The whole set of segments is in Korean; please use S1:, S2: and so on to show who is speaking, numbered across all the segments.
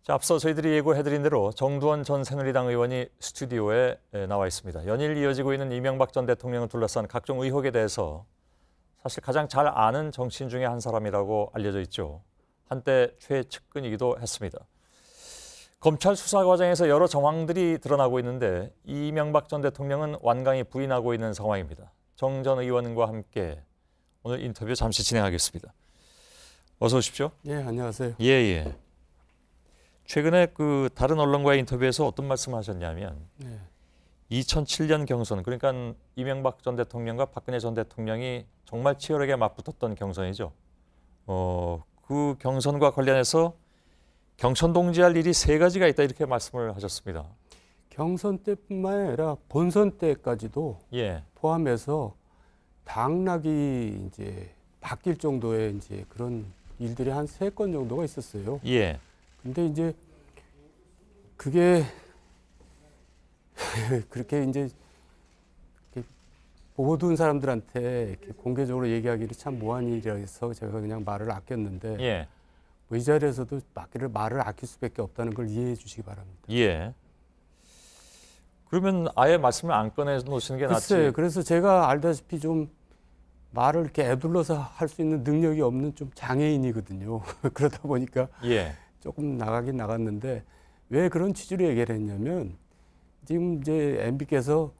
S1: 자, 앞서 저희들이 예고해드린 대로 정두원 전 새누리당 의원이 스튜디오에 나와 있습니다. 연일 이어지고 있는 이명박 전 대통령을 둘러싼 각종 의혹에 대해서 사실 가장 잘 아는 정치인 중에 한 사람이라고 알려져 있죠. 한때 최측근이기도 했습니다. 검찰 수사 과정에서 여러 정황들이 드러나고 있는데 이명박 전 대통령은 완강히 부인하고 있는 상황입니다. 정 전 의원과 함께 오늘 인터뷰 잠시 진행하겠습니다. 어서 오십시오.
S2: 예, 안녕하세요.
S1: 예. 최근에 그 다른 언론과의 인터뷰에서 어떤 말씀을 하셨냐면 2007년 경선, 그러니까 이명박 전 대통령과 박근혜 전 대통령이 정말 치열하게 맞붙었던 경선이죠. 그 경선과 관련해서 경선 동지할 일이 3가지가 있다 이렇게 말씀을 하셨습니다.
S2: 경선 때뿐만 아니라 본선 때까지도
S1: 예.
S2: 포함해서 당락이 이제 바뀔 정도의 이제 그런 일들이 한 3건 정도가 있었어요.
S1: 예.
S2: 근데 이제 그게 그렇게 이제 이렇게 보고둔 사람들한테 이렇게 공개적으로 얘기하기를 참 뭐한 일이라서 제가 그냥 말을 아꼈는데
S1: 예.
S2: 뭐 이 자리에서도 말을 아낄 수밖에 없다는 걸 이해해 주시기 바랍니다.
S1: 예. 그러면 아예 말씀을 안 꺼내 놓으시는 게
S2: 글쎄요.
S1: 낫지.
S2: 그래서 제가 알다시피 좀 말을 이렇게 애둘러서 할 수 있는 능력이 없는 좀 장애인이거든요. 그러다 보니까
S1: 예.
S2: 조금 나가긴 나갔는데 왜 그런 취지로 얘기를 했냐면 지금 이제 MB께서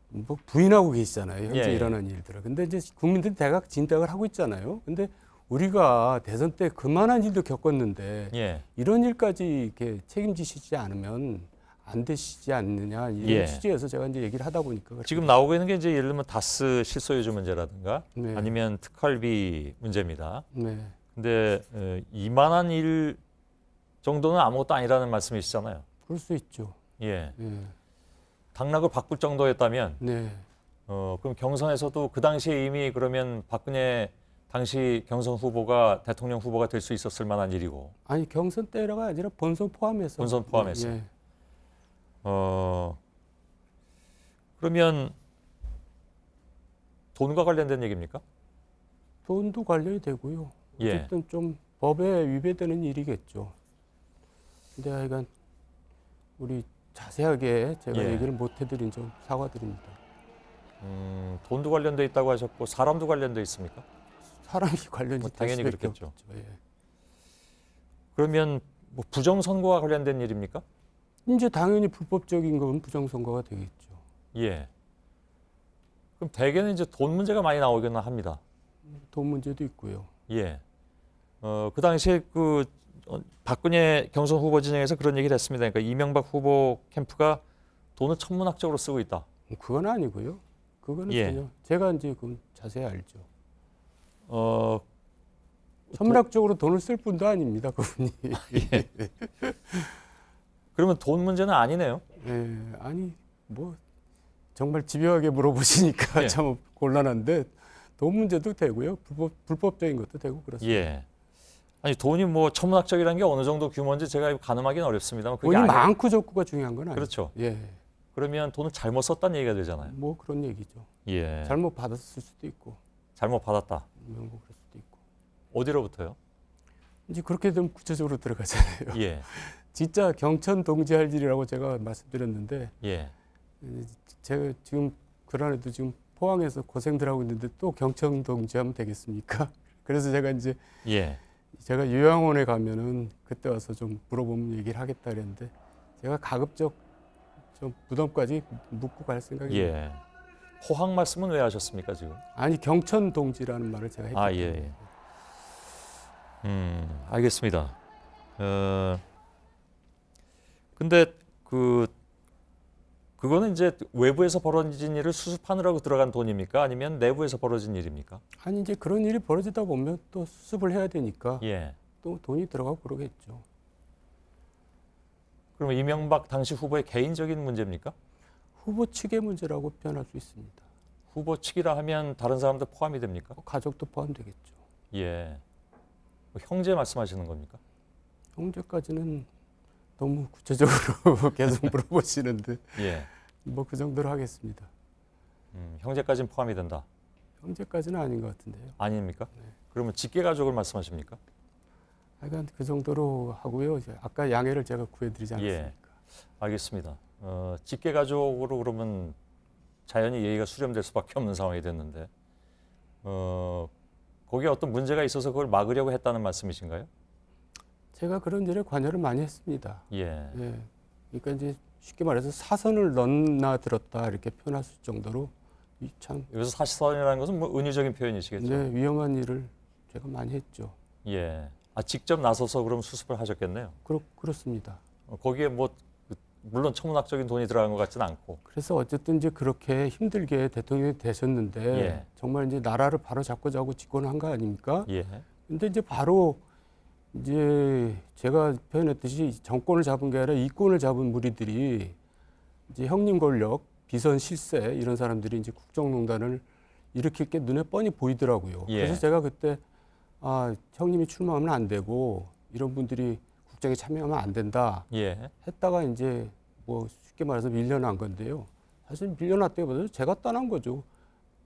S2: 뭐 부인하고 계시잖아요. 현재
S1: 예.
S2: 일어난 일들을. 근데 이제 국민들이 대각 진단을 하고 있잖아요. 근데 우리가 대선 때 그만한 일도 겪었는데
S1: 예.
S2: 이런 일까지 이렇게 책임지시지 않으면 안 되시지 않느냐 이런
S1: 예.
S2: 취지에서 제가 이제 얘기를 하다 보니까
S1: 지금 나오고 있는 게 이제 예를 들면 다스 실소유주 문제라든가
S2: 네.
S1: 아니면 특활비 문제입니다.
S2: 네.
S1: 근데 이만한 일 정도는 아무것도 아니라는 말씀이시잖아요.
S2: 그럴 수 있죠.
S1: 예.
S2: 네.
S1: 당락을 바꿀 정도였다면
S2: 네.
S1: 그럼 경선에서도 그 당시에 이미 그러면 박근혜 당시 경선 후보가 대통령 후보가 될 수 있었을 만한 일이고.
S2: 아니 경선 때가 아니라 본선 포함해서.
S1: 본선 포함해서.
S2: 예.
S1: 그러면 돈과 관련된 얘기입니까?
S2: 돈도 관련이 되고요.
S1: 예.
S2: 어쨌든 좀 법에 위배되는 일이겠죠. 근데 하여간 우리 자세하게 제가
S1: 예.
S2: 얘기를 못 해드린 점 사과드립니다.
S1: 돈도 관련돼 있다고 하셨고 사람도 관련돼 있습니까?
S2: 사람이 관련이
S1: 뭐
S2: 될
S1: 당연히
S2: 수밖에
S1: 그렇겠죠.
S2: 없죠. 예.
S1: 그러면 뭐 부정선거와 관련된 일입니까?
S2: 이제 당연히 불법적인 건 부정선거가 되겠죠.
S1: 예. 그럼 대개는 이제 돈 문제가 많이 나오기는 합니다.
S2: 돈 문제도 있고요.
S1: 예. 그 당시에 박근혜 경선 후보 진영에서 그런 얘기를 했습니다. 그러니까 이명박 후보 캠프가 돈을 천문학적으로 쓰고 있다.
S2: 그건 아니고요. 그거는
S1: 예.
S2: 전혀 제가 이제 그 자세히 알죠.
S1: 어,
S2: 천문학적으로 돈을 쓸 뿐도 아닙니다. 그분이.
S1: 예. 그러면 돈 문제는 아니네요.
S2: 예, 아니 뭐 정말 집요하게 물어보시니까
S1: 예.
S2: 참 곤란한데 돈 문제도 되고요. 불법적인 것도 되고 그렇습니다.
S1: 예. 아니 돈이 뭐 천문학적이라는 게 어느 정도 규모인지 제가 가늠하기는 어렵습니다만 그게
S2: 돈이
S1: 아니에요.
S2: 많고 적고가 중요한 건 아니죠.
S1: 그렇죠.
S2: 예,
S1: 그러면 돈을 잘못 썼다는 얘기가 되잖아요.
S2: 뭐 그런 얘기죠.
S1: 예.
S2: 잘못 받았을 수도 있고,
S1: 잘못 받았다.
S2: 뭐 그럴 수도 있고.
S1: 어디로부터요?
S2: 이제 그렇게 되면 구체적으로 들어가잖아요.
S1: 예.
S2: 진짜 경천 동지할 일이라고 제가 말씀드렸는데,
S1: 예.
S2: 제가 지금 그러네도 지금 포항에서 고생들 하고 있는데 또 경천 동지하면 되겠습니까? 그래서 제가 이제
S1: 예.
S2: 제가 요양원에 가면은 그때 와서 좀 물어보면 얘기를 하겠다 그랬는데 제가 가급적 좀 무덤까지 묻고 갈 생각이에요.
S1: 예. 포항 말씀은 왜 하셨습니까 지금?
S2: 아니 경천 동지라는 말을 제가 했기
S1: 아,
S2: 때문에.
S1: 예. 알겠습니다. 근데 그거는 이제 외부에서 벌어진 일을 수습하느라고 들어간 돈입니까? 아니면 내부에서 벌어진 일입니까?
S2: 아니 이제 그런 일이 벌어지다 보면 또 수습을 해야 되니까
S1: 예.
S2: 또 돈이 들어가고 그러겠죠.
S1: 그러면 이명박 당시 후보의 개인적인 문제입니까?
S2: 후보 측의 문제라고 표현할 수 있습니다.
S1: 후보 측이라 하면 다른 사람도 포함이 됩니까?
S2: 가족도 포함되겠죠.
S1: 예. 뭐 형제 말씀하시는 겁니까?
S2: 형제까지는 너무 구체적으로 계속 물어보시는데
S1: 예.
S2: 뭐 그 정도로 하겠습니다.
S1: 형제까지는 포함이 된다.
S2: 형제까지는 아닌 것 같은데요.
S1: 아닙니까?
S2: 네.
S1: 그러면 직계 가족을 말씀하십니까?
S2: 하여간 그 정도로 하고요. 이제 아까 양해를 제가 구해드리지 않았습니까?
S1: 예, 알겠습니다. 직계 가족으로 그러면 자연히 예의가 수렴될 수밖에 없는 상황이 됐는데 거기에 어떤 문제가 있어서 그걸 막으려고 했다는 말씀이신가요?
S2: 제가 그런 일에 관여를 많이 했습니다.
S1: 예,
S2: 예. 그러니까 이제 쉽게 말해서 사선을 넣나 들었다 이렇게 표현할 수 있을 정도로 이 참
S1: 여기서 사실선이라는 것은 뭐 은유적인 표현이시겠죠?
S2: 네, 위험한 일을 제가 많이 했죠.
S1: 예, 직접 나서서 그럼 수습을 하셨겠네요.
S2: 그렇습니다.
S1: 거기에 뭐 물론 천문학적인 돈이 들어간 것 같지는 않고.
S2: 그래서 어쨌든 이제 그렇게 힘들게 대통령이 되셨는데
S1: 예.
S2: 정말 이제 나라를 바로 잡고자고 집권한 거 아닙니까?
S1: 예,
S2: 근데 이제 바로 이제 제가 표현했듯이 정권을 잡은 게 아니라 이권을 잡은 무리들이 이제 형님 권력, 비선 실세 이런 사람들이 이제 국정농단을 일으킬 게 눈에 뻔히 보이더라고요.
S1: 예.
S2: 그래서 제가 그때 형님이 출마하면 안 되고 이런 분들이 국정에 참여하면 안 된다
S1: 예,
S2: 했다가 이제 뭐 쉽게 말해서 밀려난 건데요. 사실 밀려났다기보다 제가 떠난 거죠.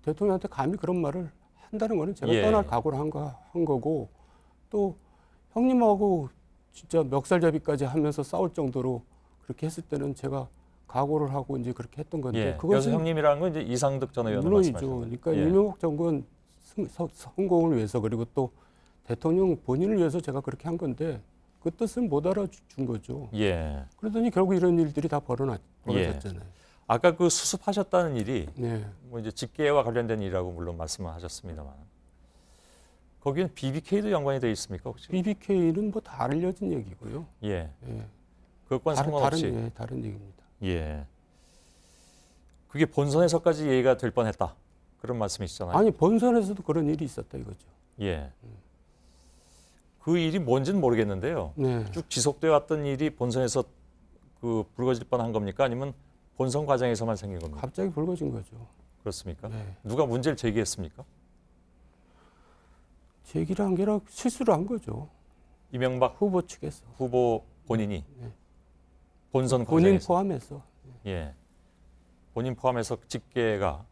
S2: 대통령한테 감히 그런 말을 한다는 거는 제가
S1: 예.
S2: 떠날 각오를 한 거고 또 형님하고 진짜 멱살잡이까지 하면서 싸울 정도로 그렇게 했을 때는 제가 각오를 하고 이제 그렇게 했던 건데
S1: 예. 그래서
S2: 그것은
S1: 형님이라는 건 이제 이상득 전 의원
S2: 물론이죠.
S1: 말씀하시는 거예요.
S2: 그러니까
S1: 예.
S2: 이명박 정권 성공을 위해서 그리고 또 대통령 본인을 위해서 제가 그렇게 한 건데 그 뜻을 못 알아준 거죠.
S1: 예.
S2: 그러더니 결국 이런 일들이 다 벌어졌잖아요.
S1: 아까 그 수습하셨다는 일이
S2: 네.
S1: 뭐 이제 직계와 관련된 일이라고 물론 말씀을 하셨습니다만 거기는 BBK도 연관이 되어 있습니까 혹시?
S2: BBK는 뭐 다 알려진 얘기고요.
S1: 예.
S2: 예.
S1: 그것과는 상관없이.
S2: 다른 얘기입니다.
S1: 예. 그게 본선에서까지 얘기가 될 뻔했다. 그런 말씀이시잖아요.
S2: 아니 본선에서도 그런 일이 있었다 이거죠.
S1: 예. 그 일이 뭔지는 모르겠는데요.
S2: 네.
S1: 쭉 지속되어 왔던 일이 본선에서 그 불거질 뻔한 겁니까? 아니면 본선 과정에서만 생긴 겁니까?
S2: 갑자기 불거진 거죠.
S1: 그렇습니까?
S2: 네.
S1: 누가 문제를 제기했습니까?
S2: 제기를 한 게 아니라 실수를 한 거죠.
S1: 이명박
S2: 후보 측에서.
S1: 후보 본인이
S2: 네.
S1: 본선
S2: 본인
S1: 과정에서
S2: 포함해서.
S1: 예. 본인 포함해서 직계가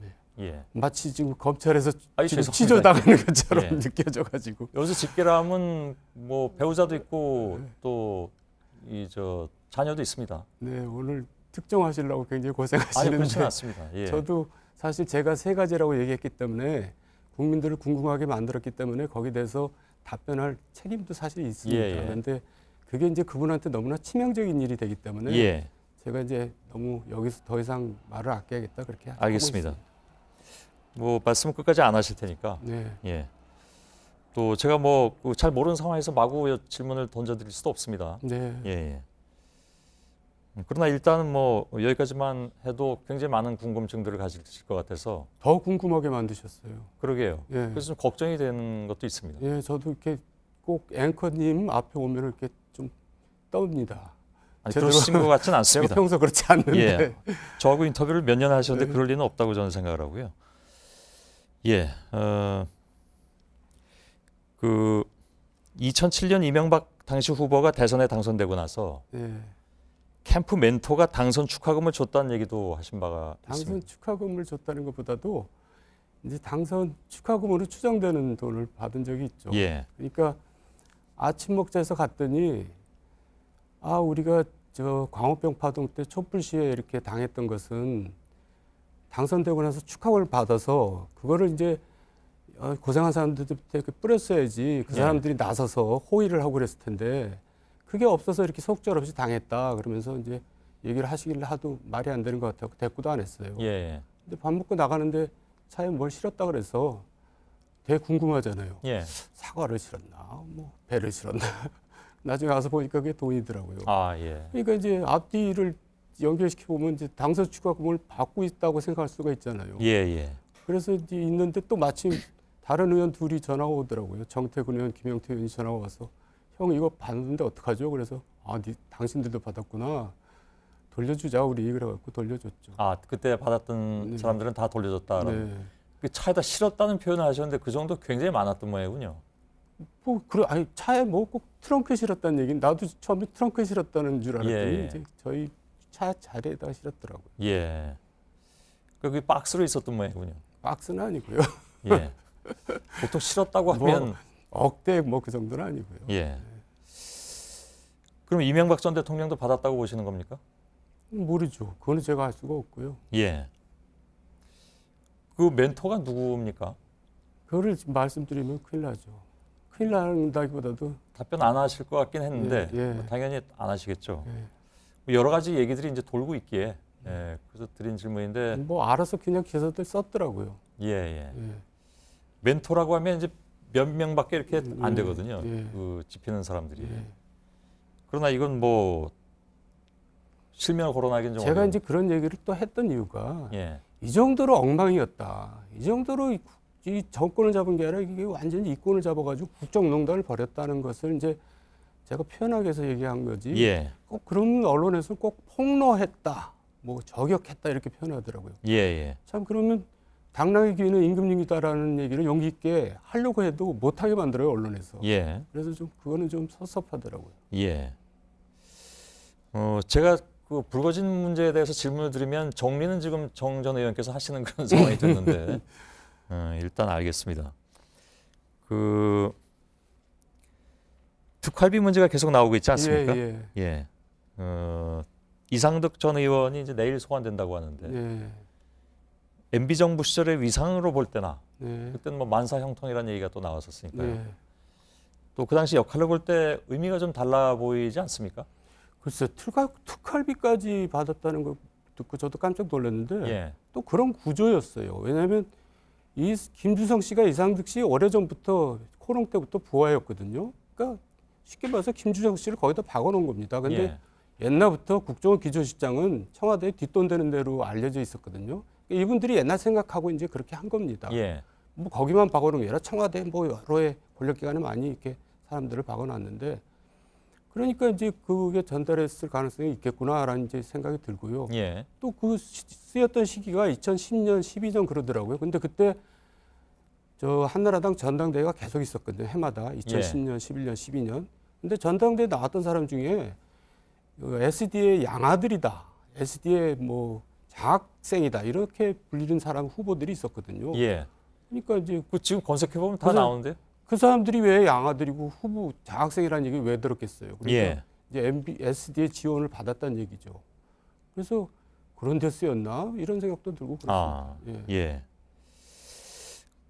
S2: 네.
S1: 예.
S2: 마치 지금 검찰에서
S1: 아니,
S2: 지금
S1: 죄송합니다.
S2: 치조당하는 것처럼
S1: 예.
S2: 느껴져가지고.
S1: 여기서 직계라면 뭐 배우자도 있고
S2: 네.
S1: 또 이 자녀도 있습니다.
S2: 네, 오늘 특정하시려고 굉장히
S1: 아니
S2: 고생하시는데
S1: 그렇지는 않습니다. 예.
S2: 저도 사실 제가 세 가지라고 얘기했기 때문에 국민들을 궁금하게 만들었기 때문에 거기에 대해서 답변할 책임도 사실 있습니다.
S1: 예, 예.
S2: 그런데 그게 이제 그분한테 너무나 치명적인 일이 되기 때문에
S1: 예.
S2: 제가 이제 너무 여기서 더 이상 말을 아껴야겠다 그렇게 하고
S1: 알겠습니다.
S2: 있습니다.
S1: 뭐 말씀 끝까지 안 하실 테니까.
S2: 네,
S1: 예. 또 제가 뭐 잘 모르는 상황에서 마구 질문을 던져드릴 수도 없습니다.
S2: 네,
S1: 예, 예. 그러나 일단은 뭐 여기까지만 해도 굉장히 많은 궁금증들을 가지실 것 같아서
S2: 더 궁금하게 만드셨어요.
S1: 그러게요.
S2: 예,
S1: 그래서 좀 걱정이 되는 것도 있습니다.
S2: 예, 저도 이렇게 꼭 앵커님 앞에 오면 이렇게 좀 떠옵니다.
S1: 아니,
S2: 제대로-
S1: 그러신 것 같지는
S2: 제가
S1: 않습니다.
S2: 평소 그렇지 않는데.
S1: 예. 저하고 인터뷰를 몇 년 하셨는데
S2: 네.
S1: 그럴 리는 없다고 저는 생각을 하고요. 예. 그 2007년 이명박 당시 후보가 대선에 당선되고 나서
S2: 예,
S1: 캠프 멘토가 당선 축하금을 줬다는 얘기도 하신 바가
S2: 당선
S1: 있습니다.
S2: 축하금을 줬다는 것보다도 이제 당선 축하금으로 추정되는 돈을 받은 적이 있죠.
S1: 예.
S2: 그러니까 아침 먹자에서 갔더니 우리가 저 광우병 파동 때 촛불 시위에 이렇게 당했던 것은 당선되고 나서 축하금을 받아서 그거를 이제 고생한 사람들한테 이렇게 뿌렸어야지 그
S1: 예.
S2: 사람들이 나서서 호의를 하고 그랬을 텐데 그게 없어서 이렇게 속절없이 당했다 그러면서 이제 얘기를 하시길래 하도 말이 안 되는 것 같아서 대꾸도 안 했어요.
S1: 예.
S2: 근데 밥 먹고 나가는데 차에 뭘 실었다 그래서 되게 궁금하잖아요.
S1: 예.
S2: 사과를 실었나, 뭐 배를 실었나. 나중에 가서 보니까 그게 돈이더라고요.
S1: 아, 예.
S2: 그러니까 이제 앞뒤를 연결시켜 보면 이제 당선 축하금을 받고 있다고 생각할 수가 있잖아요.
S1: 예, 예.
S2: 그래서 이제 있는데 또 마침 다른 의원 둘이 전화가 오더라고요. 정태근 의원, 김영태 의원이 전화가 와서 형 이거 받는데 어떡하죠? 그래서 당신들도 받았구나. 돌려주자 우리 그래갖고 돌려줬죠.
S1: 아, 그때 받았던
S2: 네.
S1: 사람들은 다 돌려줬다라는.
S2: 네.
S1: 그 차에다 실었다는 표현을 하셨는데 그 정도 굉장히 많았던 모양이군요.
S2: 차에 뭐 꼭 트렁크에 실었다는 얘기는 나도 처음에 트렁크에 실었다는 줄 알았더니
S1: 예, 예.
S2: 이제 저희 차 자리에다가 실었더라고요.
S1: 예. 그게 박스로 있었던 모양이군요.
S2: 박스는 아니고요.
S1: 예. 보통 실었다고
S2: 뭐,
S1: 하면
S2: 억대 뭐 그 정도는 아니고요.
S1: 예. 그럼 이명박 전 대통령도 받았다고 보시는 겁니까?
S2: 모르죠. 그거는 제가 알 수가 없고요.
S1: 예. 그 멘토가 누구입니까?
S2: 그거를 지금 말씀드리면 큰일 나죠. 큰일 난다기보다도
S1: 답변 안 하실 것 같긴 했는데
S2: 예.
S1: 뭐 당연히 안 하시겠죠.
S2: 예.
S1: 뭐 여러 가지 얘기들이 이제 돌고 있기에 그래서 드린 질문인데
S2: 뭐 알아서 그냥 기사들 썼더라고요.
S1: 예.
S2: 예.
S1: 멘토라고 하면 이제 몇 명밖에 이렇게 안 되거든요.
S2: 예.
S1: 그 집히는 사람들이.
S2: 예.
S1: 그러나 이건 뭐 실명을 거론하기는 좀
S2: 제가
S1: 어려운.
S2: 이제 그런 얘기를 또 했던 이유가
S1: 예.
S2: 이 정도로 엉망이었다. 이 정도로 이 정권을 잡은 게 아니라 이게 완전히 이권을 잡아가지고 국정농단을 벌였다는 것을 이제 제가 표현하기 위해서 얘기한 거지.
S1: 예.
S2: 꼭 그런 언론에서 꼭 폭로했다, 뭐 저격했다 이렇게 표현하더라고요.
S1: 예.
S2: 참 그러면 당나귀 귀는 임금님이다라는 얘기를 용기 있게 하려고 해도 못하게 만들어요 언론에서.
S1: 예.
S2: 그래서 좀 그거는 좀 섭섭하더라고요.
S1: 예. 제가 그 불거진 문제에 대해서 질문을 드리면 정리는 지금 정 전 의원께서 하시는 그런 상황이 됐는데 일단 알겠습니다. 그 특활비 문제가 계속 나오고 있지 않습니까?
S2: 예.
S1: 이상득 전 의원이 이제 내일 소환된다고 하는데
S2: 예.
S1: MB 정부 시절의 위상으로 볼 때나
S2: 네.
S1: 그때는 뭐 만사 형통이라는 얘기가 또 나왔었으니까요.
S2: 네.
S1: 또 그 당시 역할로 볼 때 의미가 좀 달라 보이지 않습니까?
S2: 글쎄 특활비까지 받았다는 거 듣고 저도 깜짝 놀랐는데
S1: 예.
S2: 또 그런 구조였어요. 왜냐하면 이 김주성 씨가 이상득 씨 오래전부터 코롱 때부터 부하였거든요. 그러니까 쉽게 봐서 김주성 씨를 거기다 박아놓은 겁니다. 근데
S1: 예.
S2: 옛날부터 국정원 기조실장은 청와대에 뒷돈 되는 대로 알려져 있었거든요. 그러니까 이분들이 옛날 생각하고 이제 그렇게 한 겁니다.
S1: 예.
S2: 뭐 거기만 박아놓은 게 아니라 청와대 뭐 여러의 권력기관에 많이 이렇게 사람들을 박아놨는데 그러니까 이제 그게 전달했을 가능성이 있겠구나라는 이제 생각이 들고요.
S1: 예.
S2: 또 그 쓰였던 시기가 2010년, 12년 그러더라고요. 근데 그때 저 한나라당 전당대회가 계속 있었거든요. 해마다 2010년, 11년, 12년. 근데 전당대회 나왔던 사람 중에 SD의 양아들이다, SD의 뭐 장학생이다 이렇게 불리는 사람 후보들이 있었거든요.
S1: 예.
S2: 그러니까 이제
S1: 그 지금 검색해 보면 다
S2: 그래서
S1: 나오는데.
S2: 그 사람들이 왜 양아들이고 후보 장학생이라는 얘기 왜 들었겠어요? 그러니까
S1: 예.
S2: 이제 SD의 지원을 받았다는 얘기죠. 그래서 그런 데 쓰였나 이런 생각도 들고 그렇습니다.
S1: 예.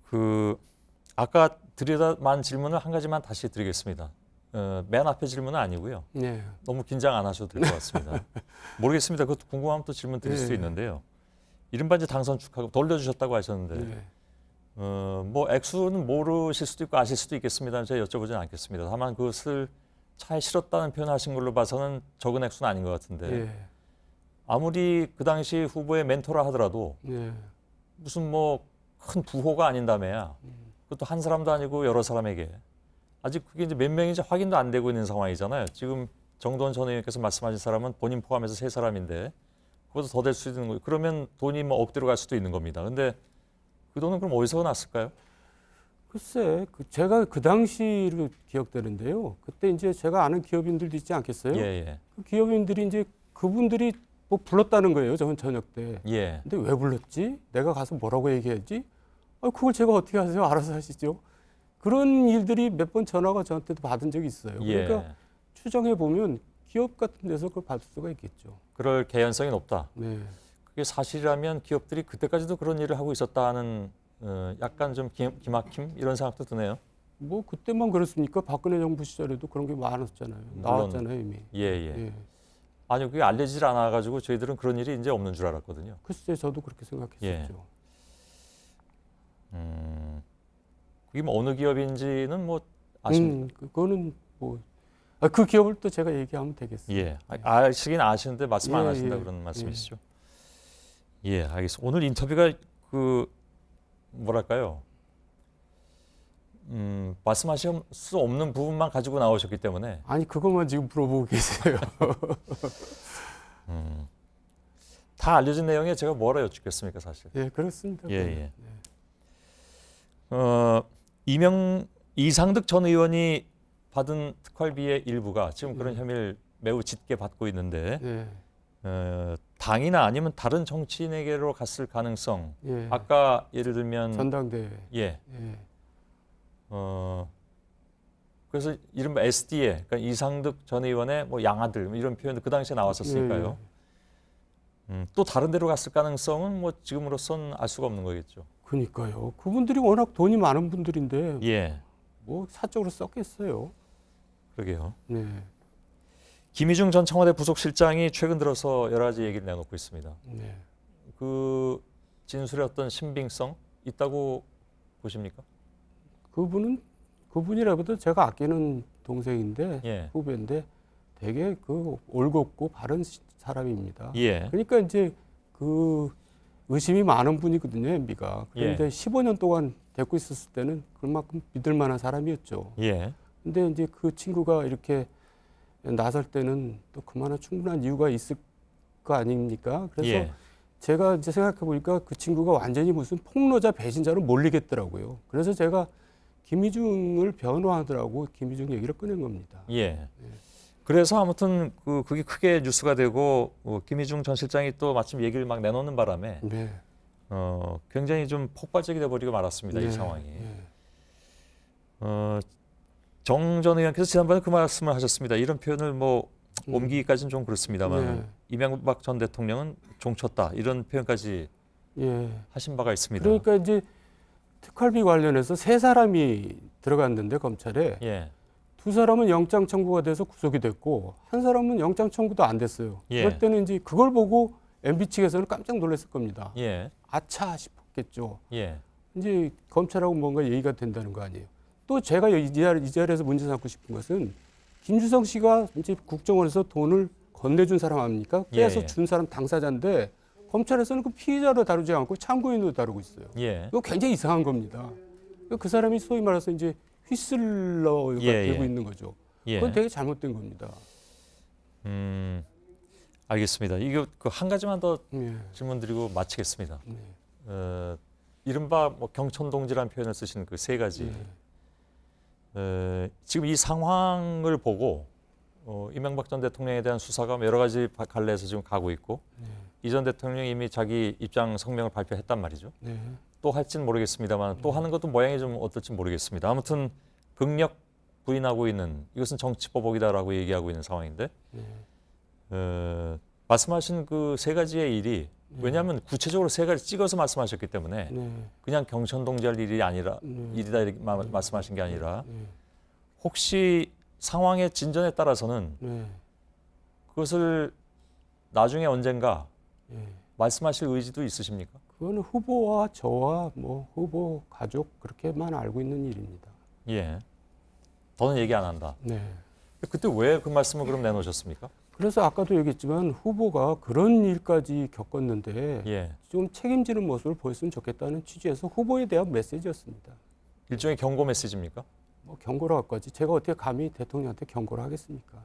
S1: 그 아까 드리다만 질문을 한 가지만 다시 드리겠습니다. 맨 앞에 질문은 아니고요.
S2: 네.
S1: 너무 긴장 안 하셔도 될 것 같습니다. 모르겠습니다. 그것도 궁금하면 또 질문 드릴 수도 있는데요. 이른바 이제 당선 축하금 돌려주셨다고 하셨는데
S2: 네.
S1: 뭐 액수는 모르실 수도 있고 아실 수도 있겠습니다. 제가 여쭤보진 않겠습니다. 다만 그것을 차에 실었다는 표현을 하신 걸로 봐서는 적은 액수는 아닌 것 같은데
S2: 네.
S1: 아무리 그 당시 후보의 멘토라 하더라도
S2: 네.
S1: 무슨 뭐 큰 부호가 아닌다며야 그것도 한 사람도 아니고 여러 사람에게 아직 그게 이제 몇 명인지 확인도 안 되고 있는 상황이잖아요. 지금 정도원 전 의원께서 말씀하신 사람은 본인 포함해서 3사람인데 그것도 더 될 수 있는 거예요. 그러면 돈이 뭐 억대로 갈 수도 있는 겁니다. 근데 그 돈은 그럼 어디서 났을까요?
S2: 글쎄, 제가 그 당시로 기억되는데요. 그때 이제 제가 아는 기업인들도 있지 않겠어요?
S1: 예.
S2: 그 기업인들이 이제 그분들이 뭐 불렀다는 거예요. 저녁 때.
S1: 예.
S2: 근데 왜 불렀지? 내가 가서 뭐라고 얘기했지? 그걸 제가 어떻게 하세요? 알아서 하시죠. 그런 일들이 몇 번 전화가 저한테도 받은 적이 있어요. 그러니까
S1: 예.
S2: 추정해 보면 기업 같은 데서 그걸 받을 수가 있겠죠.
S1: 그럴 개연성이 높다.
S2: 네.
S1: 그게 사실이라면 기업들이 그때까지도 그런 일을 하고 있었다는 약간 좀 기막힘 이런 생각도 드네요.
S2: 뭐 그때만 그렇습니까? 박근혜 정부 시절에도 그런 게 많았잖아요. 나왔잖아요 이미.
S1: 예. 아니요, 그게 알려지질 않아가지고 저희들은 그런 일이 이제 없는 줄 알았거든요.
S2: 글쎄 저도 그렇게 생각했었죠.
S1: 그게 뭐 어느 기업인지는 뭐 아십니까?
S2: 그거는 뭐 그 기업을 또 제가 얘기하면 되겠어요.
S1: 예, 아시긴 아시는데 말씀 안 하신다
S2: 예.
S1: 그런 말씀이시죠? 예, 알겠습니다. 오늘 인터뷰가 그 뭐랄까요? 말씀하실 수 없는 부분만 가지고 나오셨기 때문에
S2: 아니 그것만 지금 물어보고 계세요.
S1: 다 알려진 내용에 제가 뭐라 여쭙겠습니까, 사실.
S2: 예, 그렇습니다.
S1: 예. 이상득 전 의원이 받은 특활비의 일부가 지금 그런 혐의를 매우 짙게 받고 있는데
S2: 예.
S1: 당이나 아니면 다른 정치인에게로 갔을 가능성.
S2: 예.
S1: 아까 예를 들면
S2: 전당대회.
S1: 예,
S2: 예.
S1: 그래서 이른바 SDA, 그러니까 이상득 전 의원의 뭐 양아들 뭐 이런 표현도 그 당시에 나왔었으니까요. 또 다른 데로 갔을 가능성은 뭐 지금으로선 알 수가 없는 거겠죠.
S2: 그러니까요. 그분들이 워낙 돈이 많은 분들인데
S1: 예,
S2: 뭐 사적으로 썼겠어요.
S1: 그러게요.
S2: 네.
S1: 김희중 전 청와대 부속실장이 최근 들어서 여러 가지 얘기를 내놓고 있습니다.
S2: 네.
S1: 그 진술의 어떤 신빙성 있다고 보십니까?
S2: 그분이라고도 제가 아끼는 동생인데
S1: 예,
S2: 후배인데 되게 그 올곧고 바른 사람입니다.
S1: 예,
S2: 그러니까 이제 그 의심이 많은 분이거든요, MB가. 그런데
S1: 예.
S2: 15년 동안 데리고 있었을 때는 그만큼 믿을 만한 사람이었죠.
S1: 예,
S2: 근데 이제 그 친구가 이렇게 나설 때는 또 그만한 충분한 이유가 있을 거 아닙니까? 그래서
S1: 예,
S2: 제가 이제 생각해 보니까 그 친구가 완전히 무슨 폭로자 배신자로 몰리겠더라고요. 그래서 제가 김희중을 변호하더라고 김희중 얘기를 꺼낸 겁니다.
S1: 예. 그래서 아무튼 그게 크게 뉴스가 되고 김희중 전 실장이 또 마침 얘기를 막 내놓는 바람에
S2: 네.
S1: 굉장히 좀 폭발적이 돼버리고 말았습니다. 이
S2: 네.
S1: 상황이.
S2: 네.
S1: 정 전 의원께서 지난번에 그 말씀을 하셨습니다. 이런 표현을 뭐 옮기기까지는 좀 그렇습니다만
S2: 네.
S1: 이명박 전 대통령은 종쳤다 이런 표현까지
S2: 예.
S1: 하신 바가 있습니다.
S2: 그러니까 이제 특활비 관련해서 세 사람이 들어갔는데 검찰에
S1: 예,
S2: 두 사람은 영장 청구가 돼서 구속이 됐고 한 사람은 영장 청구도 안 됐어요.
S1: 예.
S2: 그럴 때는 이제 그걸 보고 MB 측에서는 깜짝 놀랐을 겁니다.
S1: 예,
S2: 아차 싶었겠죠.
S1: 예,
S2: 이제 검찰하고 뭔가 얘기가 된다는 거 아니에요. 또 제가 이 자리에서 문제 삼고 싶은 것은 김주성 씨가 이제 국정원에서 돈을 건네준 사람 아닙니까? 빼서
S1: 예.
S2: 준 사람 당사자인데 검찰에서는 그 피의자로 다루지 않고 참고인으로 다루고 있어요.
S1: 예,
S2: 이거 굉장히 이상한 겁니다. 그 사람이 소위 말해서 이제 휘슬러가
S1: 예,
S2: 되고
S1: 예.
S2: 있는 거죠.
S1: 예.
S2: 그건 되게 잘못된 겁니다.
S1: 알겠습니다. 이거 한 가지만 더
S2: 예.
S1: 질문드리고 마치겠습니다.
S2: 네.
S1: 이른바 뭐 경천동지라는 표현을 쓰신 그 세 가지. 지금 이 상황을 보고 이명박 전 대통령에 대한 수사가 여러 가지 갈래에서 지금 가고 있고 이 전 대통령이 이미 자기 입장 성명을 발표했단 말이죠.
S2: 네.
S1: 또 할지는 모르겠습니다만 또 하는 것도 모양이 좀 어떨지 모르겠습니다. 아무튼 극력 부인하고 있는 이것은 정치보복이다라고 얘기하고 있는 상황인데 말씀하신 그 세 가지의 일이 왜냐하면 구체적으로 세 가지 찍어서 말씀하셨기 때문에
S2: 네.
S1: 그냥 경천동지할 일이 아니라 일이다 이렇게 말씀하신 게 아니라 혹시 상황의 진전에 따라서는
S2: 네.
S1: 그것을 나중에 언젠가
S2: 예.
S1: 말씀하실 의지도 있으십니까?
S2: 그거는 후보와 저와 뭐 후보 가족 그렇게만 알고 있는 일입니다.
S1: 예. 더는 얘기 안 한다.
S2: 네.
S1: 그때 왜 그 말씀을 그럼 내놓으셨습니까?
S2: 그래서 아까도 얘기했지만 후보가 그런 일까지 겪었는데
S1: 예.
S2: 좀 책임지는 모습을 보였으면 좋겠다는 취지에서 후보에 대한 메시지였습니다.
S1: 일종의 경고 메시지입니까?
S2: 뭐 경고를 할 거지. 제가 어떻게 감히 대통령한테 경고를 하겠습니까?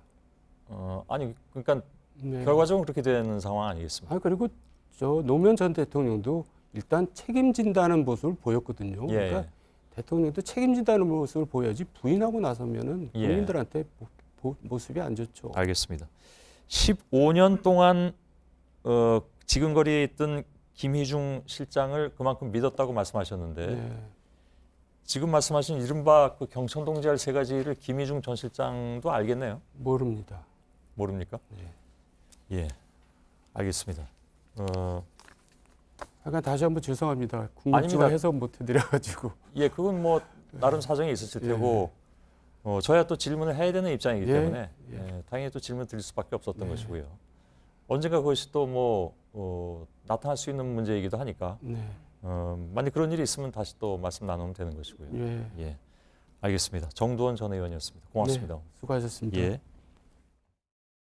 S1: 아니 그러니까
S2: 네.
S1: 결과적으로 그렇게 되는 상황 아니겠습니까?
S2: 아 그리고 저 노무현 전 대통령도 일단 책임진다는 모습을 보였거든요.
S1: 예,
S2: 그러니까 대통령도 책임진다는 모습을 보여야지 부인하고 나서면은
S1: 예.
S2: 국민들한테 모습이 안 좋죠.
S1: 알겠습니다. 15년 동안 지근거리에 있던 김희중 실장을 그만큼 믿었다고 말씀하셨는데
S2: 네.
S1: 지금 말씀하신 이른바 그 경천동지할 세 가지를 김희중 전 실장도 알겠네요.
S2: 모릅니다.
S1: 모릅니까? 예, 알겠습니다.
S2: 약간 다시 한번 죄송합니다.
S1: 아닙니다.
S2: 궁금증을 해석 못 해드려가지고.
S1: 예, 그건 뭐 나름 사정이 있으실 테고 저야 또 질문을 해야 되는 입장이기
S2: 예,
S1: 때문에 당연히 또 질문 드릴 수밖에 없었던 것이고요. 언젠가 그것이 또 뭐 나타날 수 있는 문제이기도 하니까
S2: 네.
S1: 만약 그런 일이 있으면 다시 또 말씀 나누면 되는 것이고요.
S2: 예.
S1: 예, 알겠습니다. 정두원 전 의원이었습니다. 고맙습니다.
S2: 네, 수고하셨습니다.
S1: 예.